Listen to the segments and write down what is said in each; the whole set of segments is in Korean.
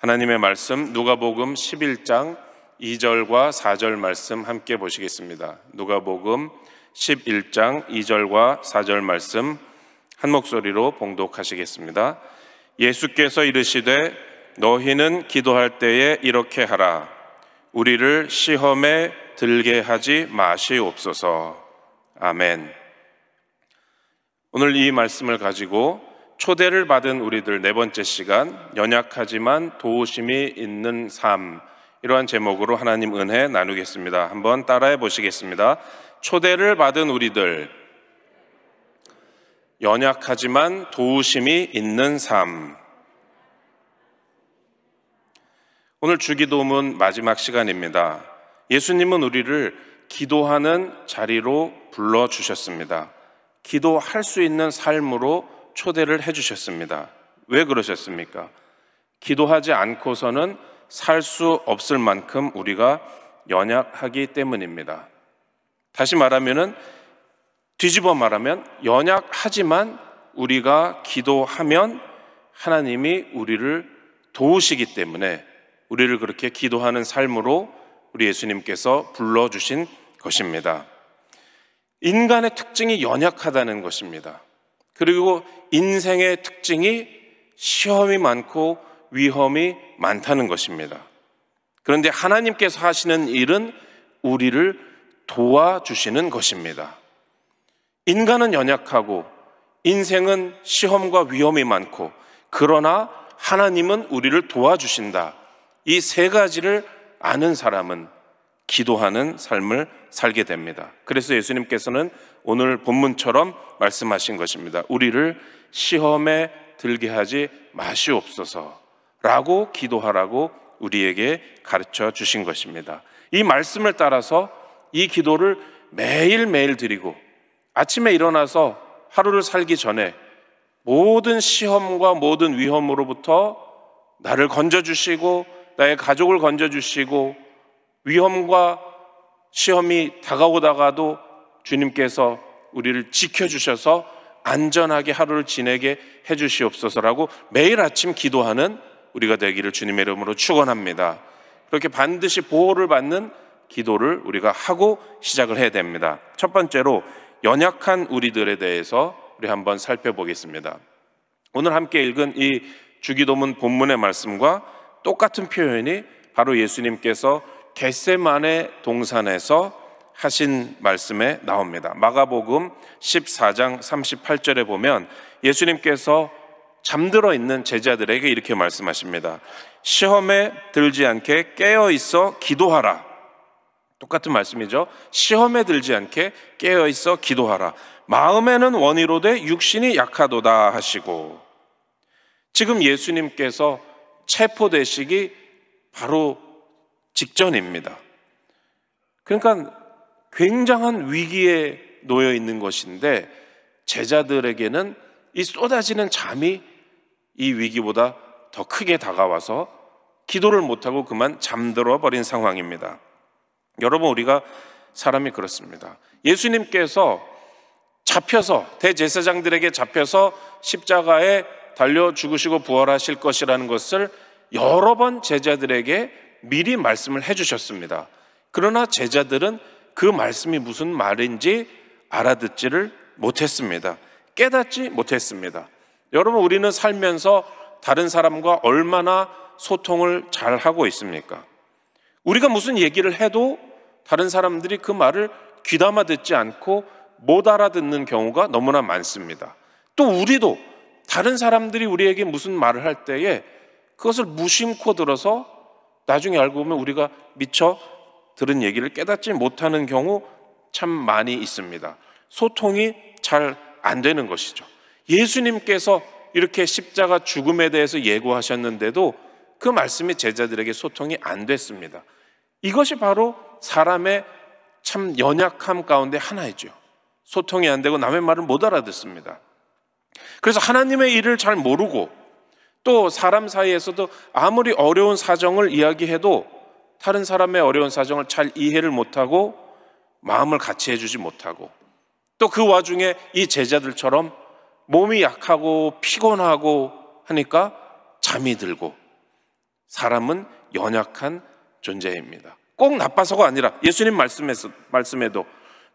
하나님의 말씀 누가복음 11장 2절과 4절 말씀 함께 보시겠습니다. 누가복음 11장 2절과 4절 말씀 한 목소리로 봉독하시겠습니다. 예수께서 이르시되 너희는 기도할 때에 이렇게 하라. 우리를 시험에 들게 하지 마시옵소서. 아멘. 오늘 이 말씀을 가지고 초대를 받은 우리들 네 번째 시간, 연약하지만 도우심이 있는 삶, 이러한 제목으로 하나님 은혜 나누겠습니다. 한번 따라해 보시겠습니다. 초대를 받은 우리들, 연약하지만 도우심이 있는 삶. 오늘 주기도문 마지막 시간입니다. 예수님은 우리를 기도하는 자리로 불러주셨습니다. 기도할 수 있는 삶으로 초대를 해주셨습니다. 왜 그러셨습니까? 기도하지 않고서는 살 수 없을 만큼 우리가 연약하기 때문입니다. 다시 말하면은, 뒤집어 말하면, 연약하지만 우리가 기도하면 하나님이 우리를 도우시기 때문에 우리를 그렇게 기도하는 삶으로 우리 예수님께서 불러주신 것입니다. 인간의 특징이 연약하다는 것입니다. 그리고 인생의 특징이 시험이 많고 위험이 많다는 것입니다. 그런데 하나님께서 하시는 일은 우리를 도와주시는 것입니다. 인간은 연약하고 인생은 시험과 위험이 많고, 그러나 하나님은 우리를 도와주신다. 이 세 가지를 아는 사람은 기도하는 삶을 살게 됩니다. 그래서 예수님께서는 오늘 본문처럼 말씀하신 것입니다. 우리를 시험에 들게 하지 마시옵소서 라고 기도하라고 우리에게 가르쳐 주신 것입니다. 이 말씀을 따라서 이 기도를 매일매일 드리고, 아침에 일어나서 하루를 살기 전에 모든 시험과 모든 위험으로부터 나를 건져주시고 나의 가족을 건져주시고, 위험과 시험이 다가오다가도 주님께서 우리를 지켜주셔서 안전하게 하루를 지내게 해주시옵소서라고 매일 아침 기도하는 우리가 되기를 주님의 이름으로 축원합니다. 그렇게 반드시 보호를 받는 기도를 우리가 하고 시작을 해야 됩니다. 첫 번째로 연약한 우리들에 대해서 우리 한번 살펴보겠습니다. 오늘 함께 읽은 이 주기도문 본문의 말씀과 똑같은 표현이 바로 예수님께서 겟세마네 동산에서 하신 말씀에 나옵니다. 마가복음 14장 38절에 보면 예수님께서 잠들어 있는 제자들에게 이렇게 말씀하십니다. 시험에 들지 않게 깨어 있어 기도하라. 똑같은 말씀이죠. 시험에 들지 않게 깨어 있어 기도하라. 마음에는 원이로되 육신이 약하도다 하시고, 지금 예수님께서 체포되시기 바로 직전입니다. 그러니까 굉장한 위기에 놓여 있는 것인데, 제자들에게는 이 쏟아지는 잠이 이 위기보다 더 크게 다가와서 기도를 못하고 그만 잠들어 버린 상황입니다. 여러분, 우리가 사람이 그렇습니다. 예수님께서 잡혀서, 대제사장들에게 잡혀서 십자가에 달려 죽으시고 부활하실 것이라는 것을 여러 번 제자들에게 미리 말씀을 해주셨습니다. 그러나 제자들은 그 말씀이 무슨 말인지 알아듣지를 못했습니다. 깨닫지 못했습니다. 여러분, 우리는 살면서 다른 사람과 얼마나 소통을 잘 하고 있습니까? 우리가 무슨 얘기를 해도 다른 사람들이 그 말을 귀담아 듣지 않고 못 알아듣는 경우가 너무나 많습니다. 또 우리도 다른 사람들이 우리에게 무슨 말을 할 때에 그것을 무심코 들어서 나중에 알고 보면 우리가 미처 들은 얘기를 깨닫지 못하는 경우 참 많이 있습니다. 소통이 잘 안 되는 것이죠. 예수님께서 이렇게 십자가 죽음에 대해서 예고하셨는데도 그 말씀이 제자들에게 소통이 안 됐습니다. 이것이 바로 사람의 참 연약함 가운데 하나이죠. 소통이 안 되고 남의 말을 못 알아듣습니다. 그래서 하나님의 일을 잘 모르고, 또 사람 사이에서도 아무리 어려운 사정을 이야기해도 다른 사람의 어려운 사정을 잘 이해를 못하고 마음을 같이 해주지 못하고, 또 그 와중에 이 제자들처럼 몸이 약하고 피곤하고 하니까 잠이 들고, 사람은 연약한 존재입니다. 꼭 나빠서가 아니라 예수님 말씀에도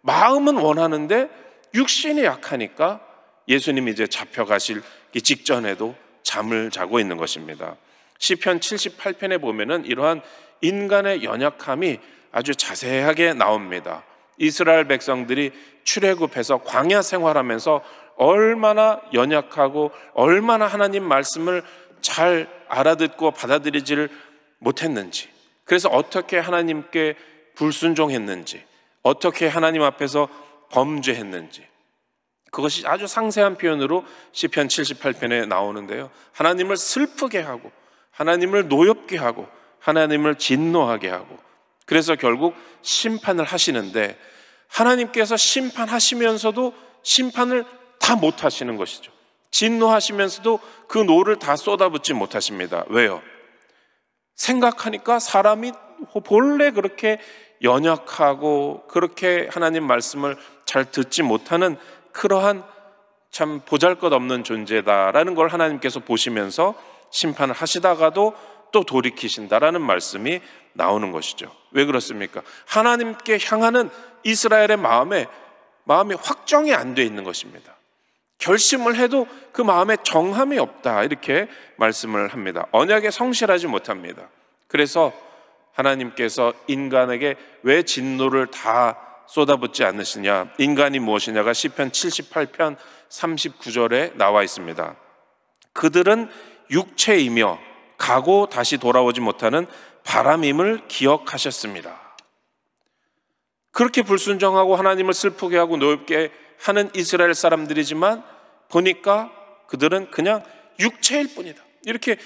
마음은 원하는데 육신이 약하니까 예수님이 이제 잡혀가실 직전에도 잠을 자고 있는 것입니다. 시편 78편에 보면은 이러한 인간의 연약함이 아주 자세하게 나옵니다. 이스라엘 백성들이 출애굽해서 광야 생활하면서 얼마나 연약하고 얼마나 하나님 말씀을 잘 알아듣고 받아들이지를 못했는지, 그래서 어떻게 하나님께 불순종했는지, 어떻게 하나님 앞에서 범죄했는지, 그것이 아주 상세한 표현으로 시편 78편에 나오는데요, 하나님을 슬프게 하고 하나님을 노엽게 하고 하나님을 진노하게 하고, 그래서 결국 심판을 하시는데 하나님께서 심판하시면서도 심판을 다 못하시는 것이죠. 진노하시면서도 그 노를 다 쏟아붓지 못하십니다. 왜요? 생각하니까 사람이 본래 그렇게 연약하고 그렇게 하나님 말씀을 잘 듣지 못하는 그러한 참 보잘것없는 존재다라는 걸 하나님께서 보시면서 심판을 하시다가도 또 돌이키신다라는 말씀이 나오는 것이죠. 왜 그렇습니까? 하나님께 향하는 이스라엘의 마음이 확정이 안 돼 있는 것입니다. 결심을 해도 그 마음에 정함이 없다, 이렇게 말씀을 합니다. 언약에 성실하지 못합니다. 그래서 하나님께서 인간에게 왜 진노를 다 쏟아붓지 않으시냐, 인간이 무엇이냐가 시편 78편 39절에 나와 있습니다. 그들은 육체이며 가고 다시 돌아오지 못하는 바람임을 기억하셨습니다. 그렇게 불순종하고 하나님을 슬프게 하고 노엽게 하는 이스라엘 사람들이지만 보니까 그들은 그냥 육체일 뿐이다, 이렇게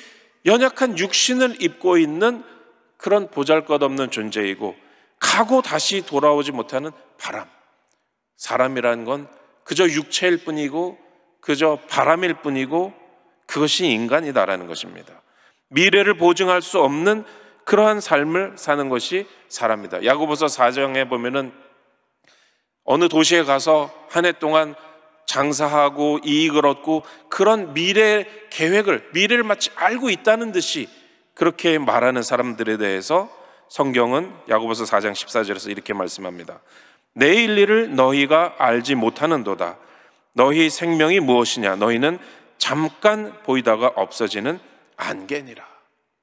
연약한 육신을 입고 있는 그런 보잘것없는 존재이고 가고 다시 돌아오지 못하는 바람, 사람이라는 건 그저 육체일 뿐이고 그저 바람일 뿐이고 그것이 인간이다라는 것입니다. 미래를 보증할 수 없는 그러한 삶을 사는 것이 사람이다. 야고보서 4장에 보면은 어느 도시에 가서 한 해 동안 장사하고 이익을 얻고 그런 미래 계획을, 미래를 마치 알고 있다는 듯이 그렇게 말하는 사람들에 대해서 성경은 야고보서 4장 14절에서 이렇게 말씀합니다. 내일 일을 너희가 알지 못하는도다. 너희 생명이 무엇이냐? 너희는 잠깐 보이다가 없어지는 안개니라.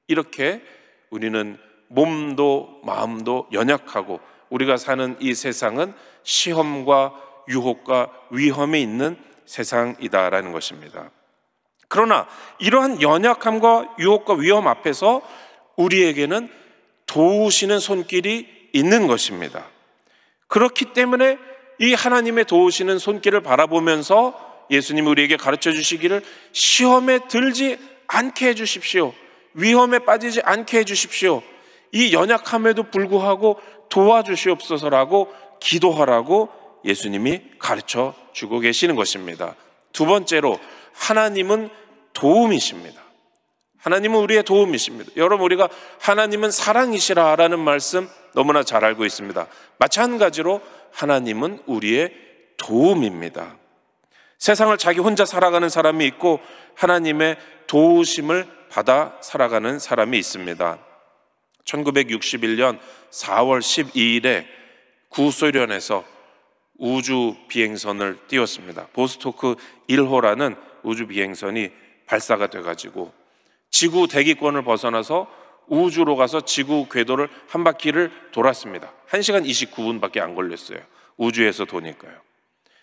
이렇게 우리는 몸도 마음도 연약하고 우리가 사는 이 세상은 시험과 유혹과 위험이 있는 세상이다라는 것입니다. 그러나 이러한 연약함과 유혹과 위험 앞에서 우리에게는 도우시는 손길이 있는 것입니다. 그렇기 때문에 이 하나님의 도우시는 손길을 바라보면서 예수님이 우리에게 가르쳐 주시기를 시험에 들지 않게 해주십시오, 위험에 빠지지 않게 해주십시오, 이 연약함에도 불구하고 도와주시옵소서라고 기도하라고 예수님이 가르쳐 주고 계시는 것입니다. 두 번째로 하나님은 도움이십니다. 하나님은 우리의 도움이십니다. 여러분, 우리가 하나님은 사랑이시라라는 말씀 너무나 잘 알고 있습니다. 마찬가지로 하나님은 우리의 도움입니다. 세상을 자기 혼자 살아가는 사람이 있고 하나님의 도우심을 받아 살아가는 사람이 있습니다. 1961년 4월 12일에 구소련에서 우주 비행선을 띄웠습니다. 보스토크 1호라는 우주 비행선이 발사가 돼가지고 지구 대기권을 벗어나서 우주로 가서 지구 궤도를 한 바퀴를 돌았습니다. 1시간 29분밖에 안 걸렸어요. 우주에서 도니까요.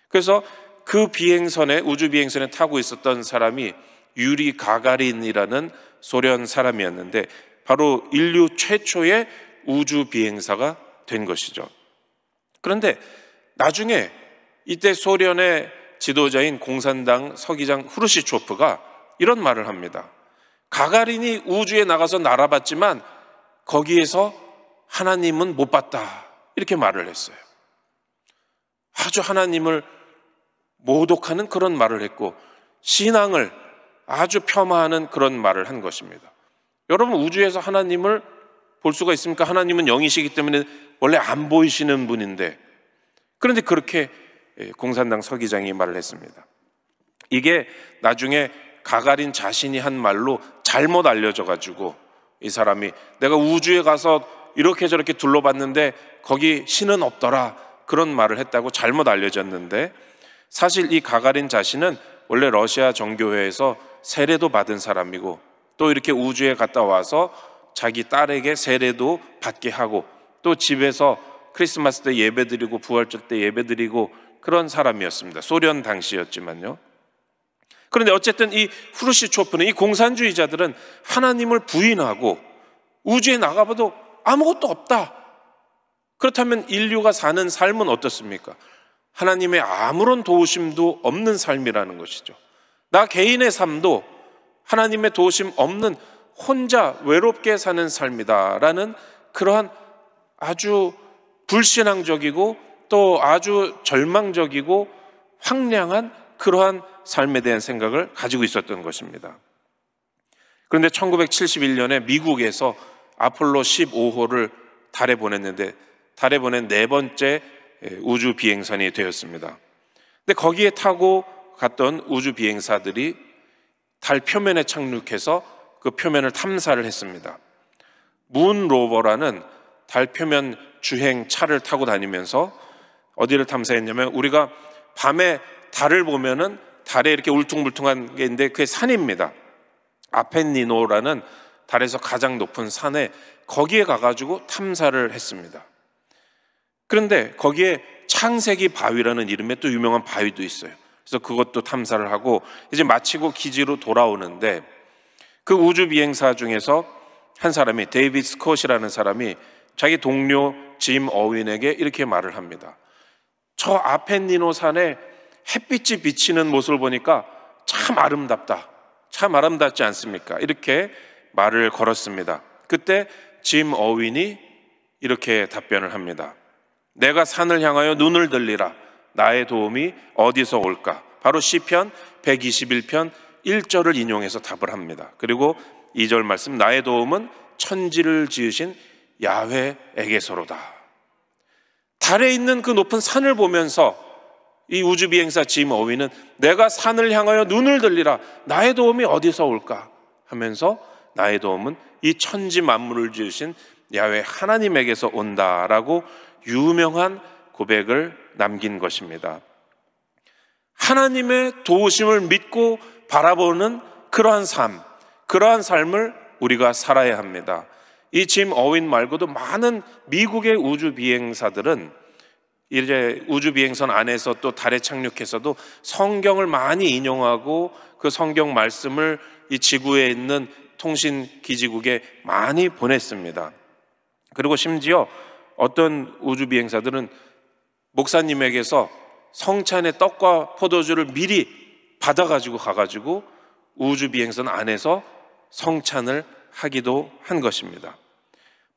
그래서 그 비행선에, 우주 비행선에 타고 있었던 사람이 유리 가가린이라는 소련 사람이었는데 바로 인류 최초의 우주 비행사가 된 것이죠. 그런데 나중에 이때 소련의 지도자인 공산당 서기장 후르시초프가 이런 말을 합니다. 가가린이 우주에 나가서 날아봤지만 거기에서 하나님은 못 봤다, 이렇게 말을 했어요. 아주 하나님을 모독하는 그런 말을 했고 신앙을 아주 폄하하는 그런 말을 한 것입니다. 여러분, 우주에서 하나님을 볼 수가 있습니까? 하나님은 영이시기 때문에 원래 안 보이시는 분인데, 그런데 그렇게 공산당 서기장이 말을 했습니다. 이게 나중에 가가린 자신이 한 말로 잘못 알려져 가지고 이 사람이 내가 우주에 가서 이렇게 저렇게 둘러봤는데 거기 신은 없더라, 그런 말을 했다고 잘못 알려졌는데, 사실 이 가가린 자신은 원래 러시아 정교회에서 세례도 받은 사람이고, 또 이렇게 우주에 갔다 와서 자기 딸에게 세례도 받게 하고, 또 집에서 크리스마스 때 예배드리고 부활절 때 예배드리고 그런 사람이었습니다. 소련 당시였지만요. 그런데 어쨌든 이 후르시초프는, 이 공산주의자들은 하나님을 부인하고 우주에 나가봐도 아무것도 없다. 그렇다면 인류가 사는 삶은 어떻습니까? 하나님의 아무런 도우심도 없는 삶이라는 것이죠. 나 개인의 삶도 하나님의 도우심 없는 혼자 외롭게 사는 삶이다라는 그러한 아주 불신앙적이고 또 아주 절망적이고 황량한 그러한 삶에 대한 생각을 가지고 있었던 것입니다. 그런데 1971년에 미국에서 아폴로 15호를 달에 보냈는데, 달에 보낸 네 번째 우주 비행선이 되었습니다. 근데 거기에 타고 갔던 우주 비행사들이 달 표면에 착륙해서 그 표면을 탐사를 했습니다. 문 로버라는 달 표면 주행 차를 타고 다니면서 어디를 탐사했냐면, 우리가 밤에 달을 보면은 달에 이렇게 울퉁불퉁한 게 있는데 그게 산입니다. 아펜니노라는 달에서 가장 높은 산에, 거기에 가가지고 탐사를 했습니다. 그런데 거기에 창세기 바위라는 이름의 또 유명한 바위도 있어요. 그래서 그것도 탐사를 하고 이제 마치고 기지로 돌아오는데, 그 우주 비행사 중에서 한 사람이, 데이비드 스콧이라는 사람이 자기 동료 짐 어윈에게 이렇게 말을 합니다. 저 아펜니노 산에 햇빛이 비치는 모습을 보니까 참 아름답다. 참 아름답지 않습니까? 이렇게 말을 걸었습니다. 그때 짐 어윈이 이렇게 답변을 합니다. 내가 산을 향하여 눈을 들리라. 나의 도움이 어디서 올까? 바로 시편 121편 1절을 인용해서 답을 합니다. 그리고 2절 말씀, 나의 도움은 천지를 지으신 야훼에게서로다. 달에 있는 그 높은 산을 보면서 이 우주비행사 짐 어윈은 내가 산을 향하여 눈을 들리라. 나의 도움이 어디서 올까? 하면서 나의 도움은 이 천지 만물을 지으신 야훼 하나님에게서 온다라고 유명한 고백을 남긴 것입니다. 하나님의 도우심을 믿고 바라보는 그러한 삶, 그러한 삶을 우리가 살아야 합니다. 이 짐 어윈 말고도 많은 미국의 우주 비행사들은 이제 우주 비행선 안에서 또 달에 착륙해서도 성경을 많이 인용하고 그 성경 말씀을 이 지구에 있는 통신 기지국에 많이 보냈습니다. 그리고 심지어 어떤 우주 비행사들은 목사님에게서 성찬의 떡과 포도주를 미리 받아가지고 가가지고 우주 비행선 안에서 성찬을 하기도 한 것입니다.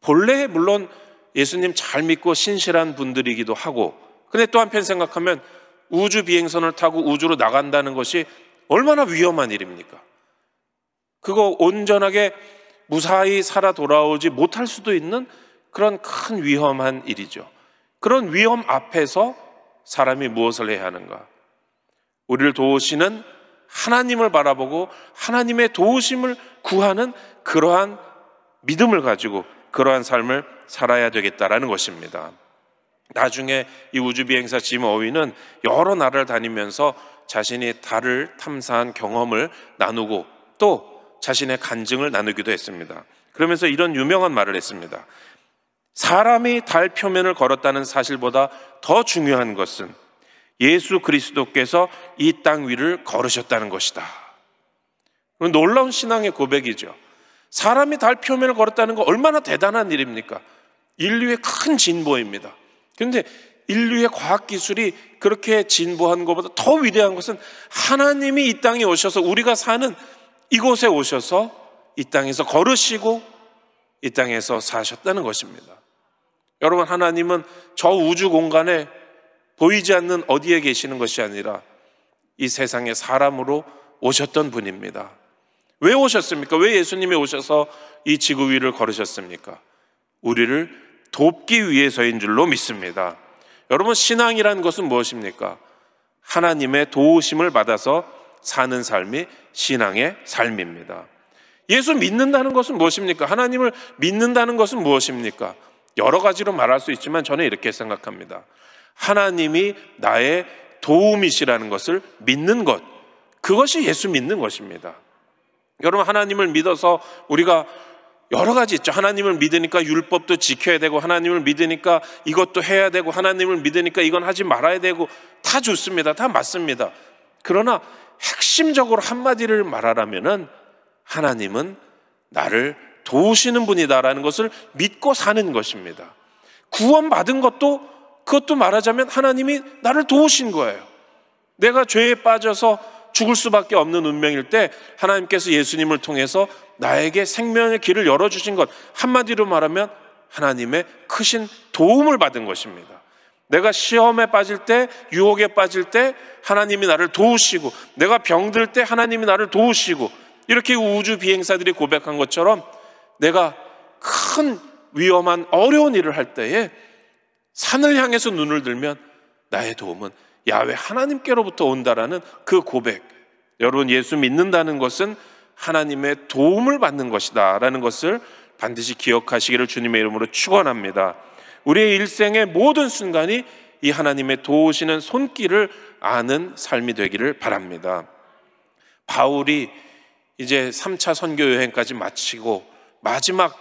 본래 물론 예수님 잘 믿고 신실한 분들이기도 하고, 근데 또 한편 생각하면 우주 비행선을 타고 우주로 나간다는 것이 얼마나 위험한 일입니까? 그거 온전하게 무사히 살아 돌아오지 못할 수도 있는 그런 큰 위험한 일이죠. 그런 위험 앞에서 사람이 무엇을 해야 하는가? 우리를 도우시는 하나님을 바라보고 하나님의 도우심을 구하는 그러한 믿음을 가지고 그러한 삶을 살아야 되겠다라는 것입니다. 나중에 이 우주비행사 짐 어윈은 여러 나라를 다니면서 자신이 달을 탐사한 경험을 나누고 또 자신의 간증을 나누기도 했습니다. 그러면서 이런 유명한 말을 했습니다. 사람이 달 표면을 걸었다는 사실보다 더 중요한 것은 예수 그리스도께서 이 땅 위를 걸으셨다는 것이다. 놀라운 신앙의 고백이죠. 사람이 달 표면을 걸었다는 거 얼마나 대단한 일입니까? 인류의 큰 진보입니다. 그런데 인류의 과학기술이 그렇게 진보한 것보다 더 위대한 것은 하나님이 이 땅에 오셔서, 우리가 사는 이곳에 오셔서 이 땅에서 걸으시고 이 땅에서 사셨다는 것입니다. 여러분, 하나님은 저 우주 공간에 보이지 않는 어디에 계시는 것이 아니라 이 세상에 사람으로 오셨던 분입니다. 왜 오셨습니까? 왜 예수님이 오셔서 이 지구 위를 걸으셨습니까? 우리를 돕기 위해서인 줄로 믿습니다. 여러분, 신앙이라는 것은 무엇입니까? 하나님의 도우심을 받아서 사는 삶이 신앙의 삶입니다. 예수 믿는다는 것은 무엇입니까? 하나님을 믿는다는 것은 무엇입니까? 여러 가지로 말할 수 있지만 저는 이렇게 생각합니다. 하나님이 나의 도움이시라는 것을 믿는 것, 그것이 예수 믿는 것입니다. 여러분, 하나님을 믿어서 우리가 여러 가지 있죠. 하나님을 믿으니까 율법도 지켜야 되고, 하나님을 믿으니까 이것도 해야 되고, 하나님을 믿으니까 이건 하지 말아야 되고, 다 좋습니다. 다 맞습니다. 그러나 핵심적으로 한마디를 말하라면은 하나님은 나를 도우시는 분이다라는 것을 믿고 사는 것입니다. 구원받은 것도, 그것도 말하자면 하나님이 나를 도우신 거예요. 내가 죄에 빠져서 죽을 수밖에 없는 운명일 때 하나님께서 예수님을 통해서 나에게 생명의 길을 열어주신 것, 한마디로 말하면 하나님의 크신 도움을 받은 것입니다. 내가 시험에 빠질 때, 유혹에 빠질 때 하나님이 나를 도우시고, 내가 병들 때 하나님이 나를 도우시고, 이렇게 우주 비행사들이 고백한 것처럼 내가 큰 위험한 어려운 일을 할 때에 산을 향해서 눈을 들면 나의 도움은 야훼 하나님께로부터 온다라는 그 고백, 여러분, 예수 믿는다는 것은 하나님의 도움을 받는 것이다 라는 것을 반드시 기억하시기를 주님의 이름으로 축원합니다. 우리의 일생의 모든 순간이 이 하나님의 도우시는 손길을 아는 삶이 되기를 바랍니다. 바울이 이제 3차 선교 여행까지 마치고 마지막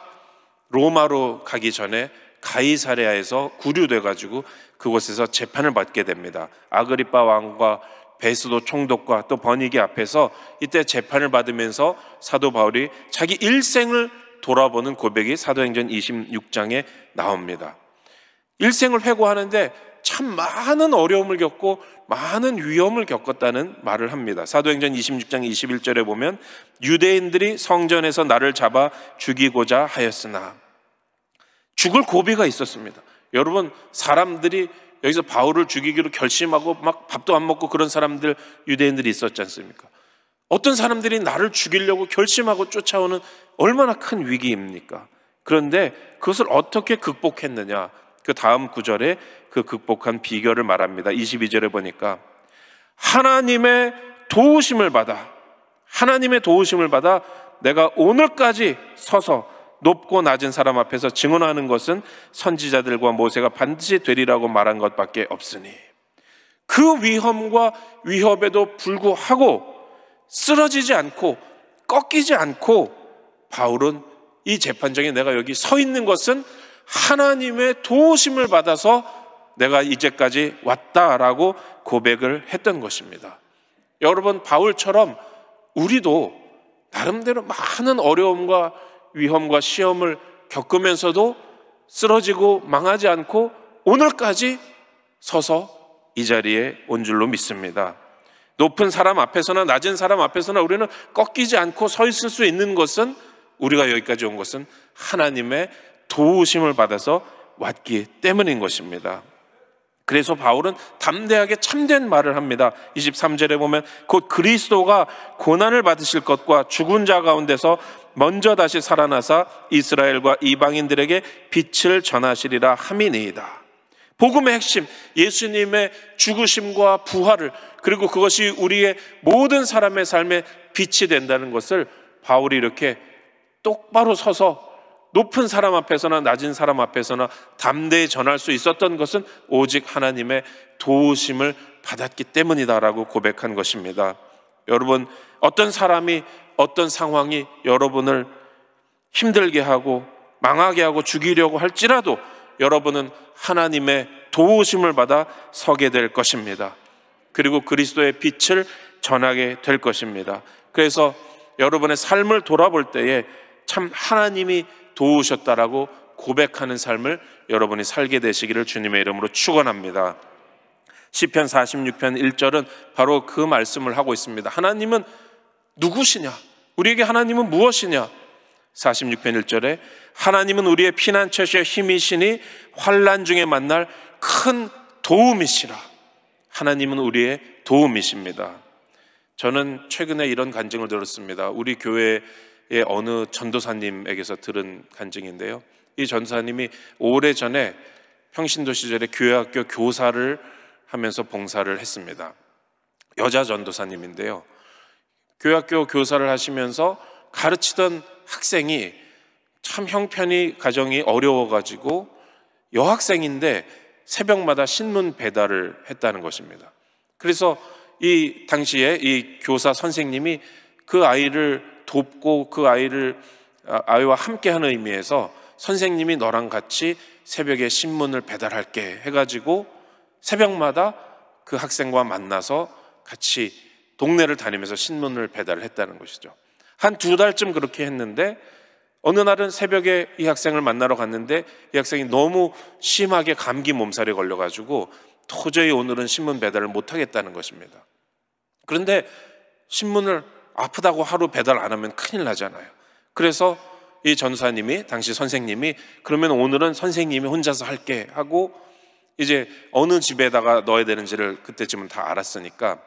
로마로 가기 전에 가이사랴에서 구류돼 가지고 그곳에서 재판을 받게 됩니다. 아그리빠 왕과 베스도 총독과 또 버니게 앞에서 이때 재판을 받으면서 사도 바울이 자기 일생을 돌아보는 고백이 사도행전 26장에 나옵니다. 일생을 회고하는데 참 많은 어려움을 겪고 많은 위험을 겪었다는 말을 합니다. 사도행전 26장 21절에 보면 유대인들이 성전에서 나를 잡아 죽이고자 하였으나, 죽을 고비가 있었습니다. 여러분, 사람들이 여기서 바울을 죽이기로 결심하고 막 밥도 안 먹고 그런 사람들, 유대인들이 있었지 않습니까? 어떤 사람들이 나를 죽이려고 결심하고 쫓아오는 얼마나 큰 위기입니까? 그런데 그것을 어떻게 극복했느냐, 그 다음 구절에 그 극복한 비결을 말합니다. 22절에 보니까 하나님의 도우심을 받아 내가 오늘까지 서서 높고 낮은 사람 앞에서 증언하는 것은 선지자들과 모세가 반드시 되리라고 말한 것밖에 없으니, 그 위험과 위협에도 불구하고 쓰러지지 않고 꺾이지 않고 바울은 이 재판장에 내가 여기 서 있는 것은 하나님의 도우심을 받아서 내가 이제까지 왔다라고 고백을 했던 것입니다. 여러분, 바울처럼 우리도 나름대로 많은 어려움과 위험과 시험을 겪으면서도 쓰러지고 망하지 않고 오늘까지 서서 이 자리에 온 줄로 믿습니다. 높은 사람 앞에서나 낮은 사람 앞에서나 우리는 꺾이지 않고 서 있을 수 있는 것은, 우리가 여기까지 온 것은 하나님의 도우심을 받아서 왔기 때문인 것입니다. 그래서 바울은 담대하게 참된 말을 합니다. 23절에 보면 곧 그리스도가 고난을 받으실 것과 죽은 자 가운데서 먼저 다시 살아나사 이스라엘과 이방인들에게 빛을 전하시리라 함이니이다. 복음의 핵심, 예수님의 죽으심과 부활을, 그리고 그것이 우리의 모든 사람의 삶에 빛이 된다는 것을 바울이 이렇게 똑바로 서서 높은 사람 앞에서나 낮은 사람 앞에서나 담대히 전할 수 있었던 것은 오직 하나님의 도우심을 받았기 때문이다라고 고백한 것입니다. 여러분, 어떤 사람이, 어떤 상황이 여러분을 힘들게 하고 망하게 하고 죽이려고 할지라도 여러분은 하나님의 도우심을 받아 서게 될 것입니다. 그리고 그리스도의 빛을 전하게 될 것입니다. 그래서 여러분의 삶을 돌아볼 때에 참 하나님이 도우셨다라고 고백하는 삶을 여러분이 살게 되시기를 주님의 이름으로 축원합니다. 시편 46편 1절은 바로 그 말씀을 하고 있습니다. 하나님은 누구시냐? 우리에게 하나님은 무엇이냐? 46편 1절에 하나님은 우리의 피난처시여 힘이시니 환난 중에 만날 큰 도움이시라. 하나님은 우리의 도움이십니다. 저는 최근에 이런 간증을 들었습니다. 우리 교회의 어느 전도사님에게서 들은 간증인데요, 이 전도사님이 오래전에 평신도 시절에 교회학교 교사를 하면서 봉사를 했습니다. 여자 전도사님인데요, 교회학교 교사를 하시면서 가르치던 학생이 참 형편이 가정이 어려워가지고 여학생인데 새벽마다 신문 배달을 했다는 것입니다. 그래서 이 당시에 이 교사 선생님이 그 아이를 돕고 그 아이와 함께하는 의미에서 선생님이 너랑 같이 새벽에 신문을 배달할게 해가지고 새벽마다 그 학생과 만나서 같이 동네를 다니면서 신문을 배달을 했다는 것이죠. 한 2달쯤 그렇게 했는데 어느 날은 새벽에 이 학생을 만나러 갔는데 이 학생이 너무 심하게 감기 몸살에 걸려가지고 도저히 오늘은 신문 배달을 못하겠다는 것입니다. 그런데 신문을 아프다고 하루 배달 안 하면 큰일 나잖아요. 그래서 이 전사님이, 당시 선생님이, 그러면 오늘은 선생님이 혼자서 할게 하고 이제 어느 집에다가 넣어야 되는지를 그때쯤은 다 알았으니까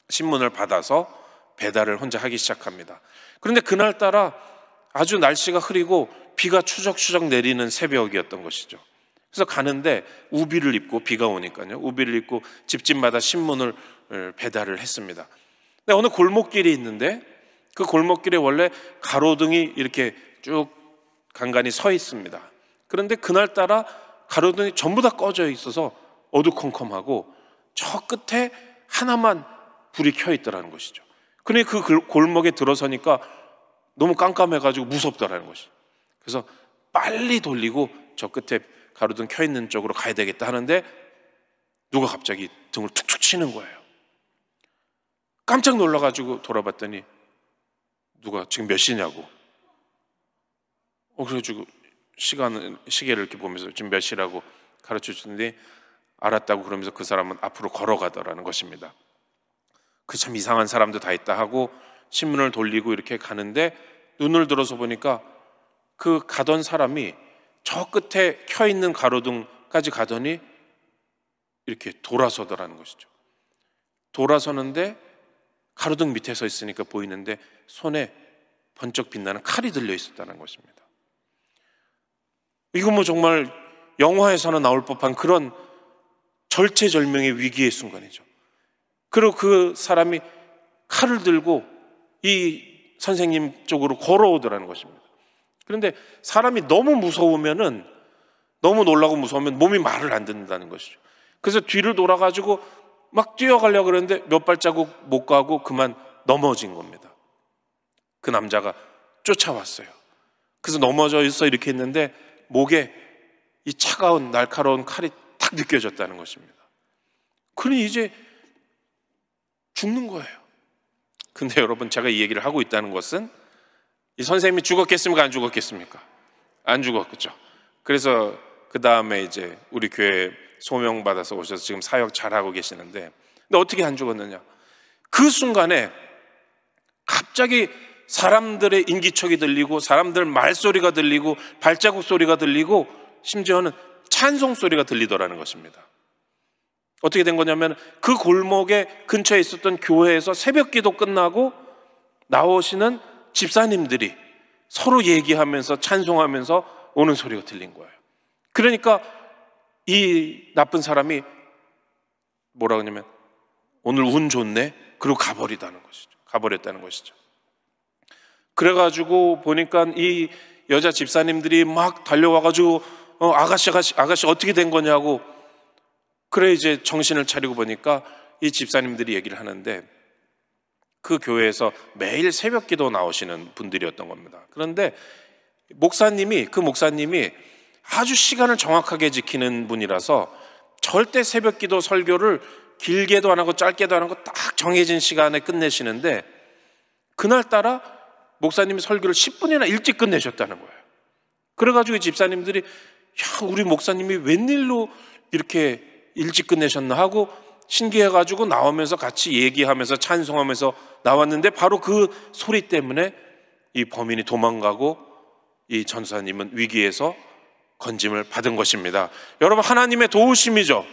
신문을 받아서 배달을 혼자 하기 시작합니다. 그런데 그날따라 아주 날씨가 흐리고 비가 추적추적 내리는 새벽이었던 것이죠. 그래서 가는데 우비를 입고, 비가 오니까요, 우비를 입고 집집마다 신문을 배달을 했습니다. 근데 어느 골목길이 있는데 그 골목길에 원래 가로등이 이렇게 쭉 간간히 서 있습니다. 그런데 그날따라 가로등이 전부 다 꺼져 있어서 어두컴컴하고 저 끝에 하나만 불이 켜 있더라는 것이죠. 근데 그 골목에 들어서니까 너무 깜깜해가지고 무섭더라는 것이죠. 그래서 빨리 돌리고 저 끝에 가로등 켜 있는 쪽으로 가야 되겠다 하는데 누가 갑자기 등을 툭툭 치는 거예요. 깜짝 놀라가지고 돌아봤더니 누가 지금 몇 시냐고. 그래가지고 시계를 이렇게 보면서 지금 몇 시라고 가르쳐 주는데 알았다고 그러면서 그 사람은 앞으로 걸어가더라는 것입니다. 그 참 이상한 사람도 다 있다 하고 신문을 돌리고 이렇게 가는데 눈을 들어서 보니까 그 가던 사람이 저 끝에 켜있는 가로등까지 가더니 이렇게 돌아서더라는 것이죠. 돌아서는데 가로등 밑에 서 있으니까 보이는데 손에 번쩍 빛나는 칼이 들려 있었다는 것입니다. 이거 뭐 정말 영화에서나 나올 법한 그런 절체절명의 위기의 순간이죠. 그리고 그 사람이 칼을 들고 이 선생님 쪽으로 걸어오더라는 것입니다. 그런데 사람이 너무 무서우면은, 너무 놀라고 무서우면 몸이 말을 안 듣는다는 것이죠. 그래서 뒤를 돌아가지고 막 뛰어가려고 그랬는데 몇 발자국 못 가고 그만 넘어진 겁니다. 그 남자가 쫓아왔어요. 그래서 넘어져서 이렇게 했는데 목에 이 차가운 날카로운 칼이 탁 느껴졌다는 것입니다. 그러니 이제 죽는 거예요. 근데 여러분, 제가 이 얘기를 하고 있다는 것은 이 선생님이 죽었겠습니까? 안 죽었겠습니까? 안 죽었겠죠. 그래서 그 다음에 이제 우리 교회 소명받아서 오셔서 지금 사역 잘하고 계시는데, 근데 어떻게 안 죽었느냐? 그 순간에 갑자기 사람들의 인기척이 들리고 사람들 말소리가 들리고 발자국 소리가 들리고 심지어는 찬송 소리가 들리더라는 것입니다. 어떻게 된 거냐면 그 골목에 근처에 있었던 교회에서 새벽 기도 끝나고 나오시는 집사님들이 서로 얘기하면서 찬송하면서 오는 소리가 들린 거예요. 그러니까 이 나쁜 사람이 뭐라 그러냐면 오늘 운 좋네? 그리고 가버렸다는 것이죠. 그래가지고 보니까 이 여자 집사님들이 막 달려와가지고 아가씨 어떻게 된 거냐고. 그래 이제 정신을 차리고 보니까 이 집사님들이 얘기를 하는데 그 교회에서 매일 새벽 기도 나오시는 분들이었던 겁니다. 그런데 그 목사님이 아주 시간을 정확하게 지키는 분이라서 절대 새벽 기도 설교를 길게도 안 하고 짧게도 안 하고 딱 정해진 시간에 끝내시는데 그날따라 목사님이 설교를 10분이나 일찍 끝내셨다는 거예요. 그래가지고 이 집사님들이 우리 목사님이 웬일로 이렇게 일찍 끝내셨나 하고 신기해가지고 나오면서 같이 얘기하면서 찬송하면서 나왔는데 바로 그 소리 때문에 이 범인이 도망가고 이 전사님은 위기에서 건짐을 받은 것입니다. 여러분, 하나님의 도우심이죠.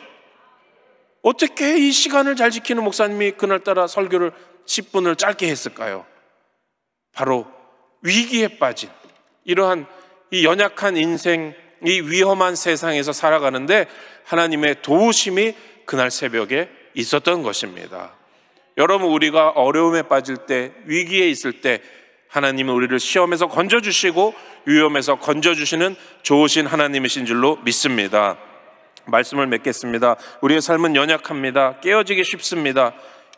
어떻게 이 시간을 잘 지키는 목사님이 그날따라 설교를 10분을 짧게 했을까요? 바로 위기에 빠진 이러한 이 연약한 인생, 이 위험한 세상에서 살아가는데 하나님의 도우심이 그날 새벽에 있었던 것입니다. 여러분, 우리가 어려움에 빠질 때, 위기에 있을 때 하나님은 우리를 시험에서 건져주시고 위험에서 건져주시는 좋으신 하나님이신 줄로 믿습니다. 말씀을 맺겠습니다. 우리의 삶은 연약합니다. 깨어지기 쉽습니다.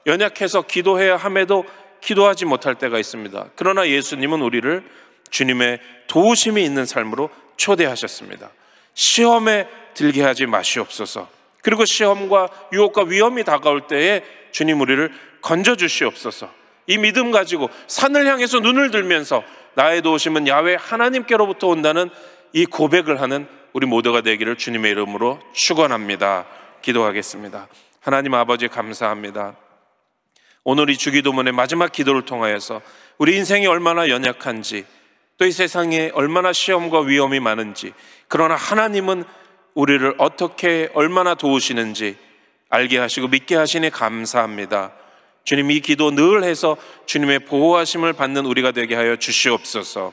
연약해서 기도해야 함에도 기도하지 못할 때가 있습니다. 그러나 예수님은 우리를 주님의 도우심이 있는 삶으로 초대하셨습니다. 시험에 들게 하지 마시옵소서. 그리고 시험과 유혹과 위험이 다가올 때에 주님 우리를 건져주시옵소서. 이 믿음 가지고 산을 향해서 눈을 들면서 나의 도우심은 야훼 하나님께로부터 온다는 이 고백을 하는 우리 모두가 되기를 주님의 이름으로 축원합니다. 기도하겠습니다. 하나님 아버지 감사합니다. 오늘 이 주기도문의 마지막 기도를 통하여서 우리 인생이 얼마나 연약한지, 또 이 세상에 얼마나 시험과 위험이 많은지, 그러나 하나님은 우리를 어떻게 얼마나 도우시는지 알게 하시고 믿게 하시니 감사합니다. 주님, 이 기도 늘 해서 주님의 보호하심을 받는 우리가 되게 하여 주시옵소서.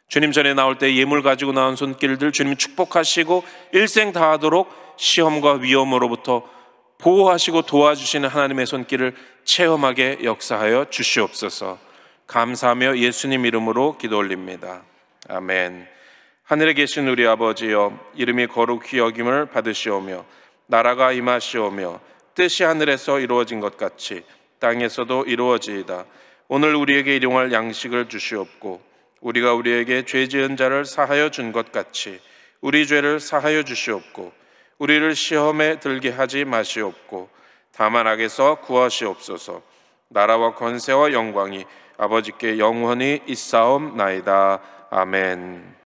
주님 전에 나올 때 예물 가지고 나온 손길들 주님 축복하시고 일생 다하도록 시험과 위험으로부터 보호하시고 도와주시는 하나님의 손길을 체험하게 역사하여 주시옵소서. 감사하며 예수님 이름으로 기도 올립니다. 아멘. 하늘에 계신 우리 아버지여, 이름이 거룩히 여김을 받으시오며 나라가 임하시오며 뜻이 하늘에서 이루어진 것 같이 땅에서도 이루어지이다. 오늘 우리에게 일용할 양식을 주시옵고 우리가 우리에게 죄 지은 자를 사하여 준 것 같이 우리 죄를 사하여 주시옵고 우리를 시험에 들게 하지 마시옵고 다만 악에서 구하시옵소서. 나라와 권세와 영광이 아버지께 영원히 있사옵나이다. 아멘.